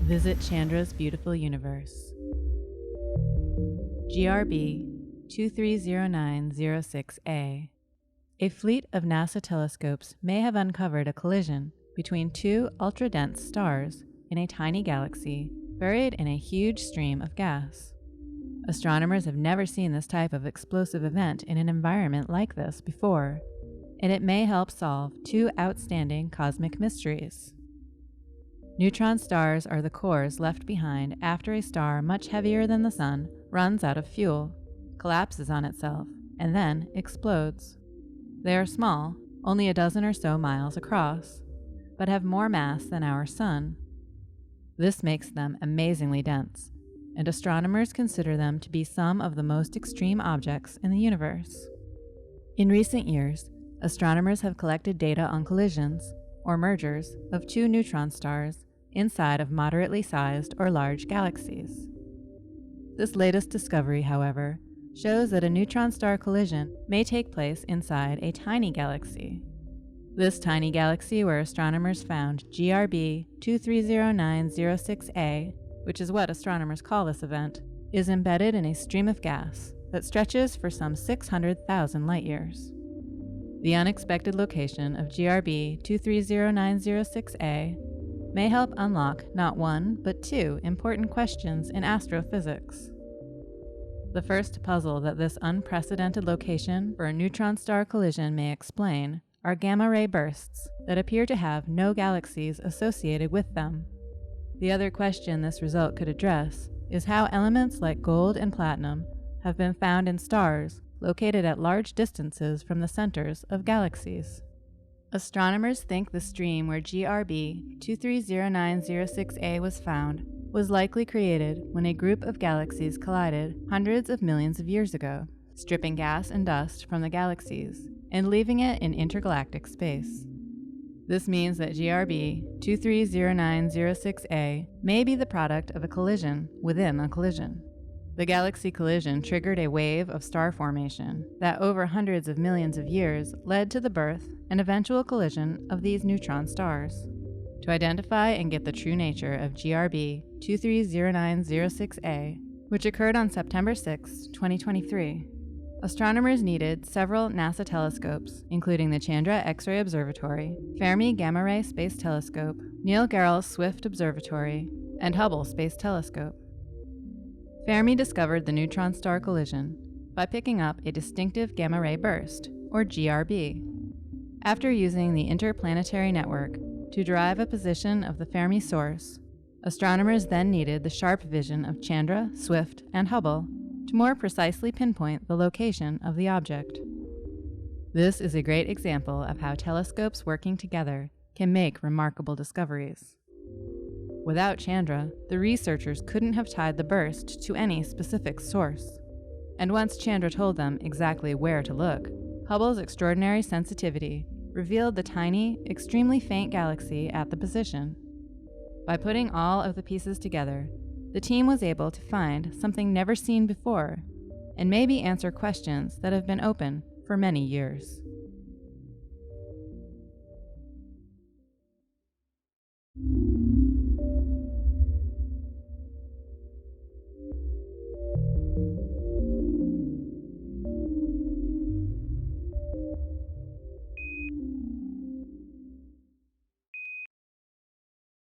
Visit Chandra's beautiful universe. GRB 230906A. A fleet of NASA telescopes may have uncovered a collision between two ultra-dense stars in a tiny galaxy buried in a huge stream of gas. Astronomers have never seen this type of explosive event in an environment like this before, and it may help solve two outstanding cosmic mysteries. Neutron stars are the cores left behind after a star much heavier than the Sun runs out of fuel, collapses on itself, and then explodes. They are small, only a dozen or so miles across, but have more mass than our Sun. This makes them amazingly dense, and astronomers consider them to be some of the most extreme objects in the universe. In recent years, astronomers have collected data on collisions, or mergers, of two neutron stars inside of moderately sized or large galaxies. This latest discovery, however, shows that a neutron star collision may take place inside a tiny galaxy. This tiny galaxy where astronomers found GRB 230906A, which is what astronomers call this event, is embedded in a stream of gas that stretches for some 600,000 light-years. The unexpected location of GRB 230906A may help unlock not one, but two important questions in astrophysics. The first puzzle that this unprecedented location for a neutron star collision may explain are gamma-ray bursts that appear to have no galaxies associated with them. The other question this result could address is how elements like gold and platinum have been found in stars located at large distances from the centers of galaxies. Astronomers think the stream where GRB 230906A was found was likely created when a group of galaxies collided hundreds of millions of years ago, stripping gas and dust from the galaxies and leaving it in intergalactic space. This means that GRB 230906A may be the product of a collision within a collision. The galaxy collision triggered a wave of star formation that over hundreds of millions of years led to the birth and eventual collision of these neutron stars. To identify and get the true nature of GRB 230906A, which occurred on September 6, 2023, astronomers needed several NASA telescopes, including the Chandra X-ray Observatory, Fermi Gamma Ray Space Telescope, Neil Gehrels Swift Observatory, and Hubble Space Telescope. Fermi discovered the neutron star collision by picking up a distinctive gamma ray burst, or GRB. After using the interplanetary network to derive a position of the Fermi source, astronomers then needed the sharp vision of Chandra, Swift, and Hubble to more precisely pinpoint the location of the object. This is a great example of how telescopes working together can make remarkable discoveries. Without Chandra, the researchers couldn't have tied the burst to any specific source. And once Chandra told them exactly where to look, Hubble's extraordinary sensitivity revealed the tiny, extremely faint galaxy at the position. By putting all of the pieces together, the team was able to find something never seen before, and maybe answer questions that have been open for many years.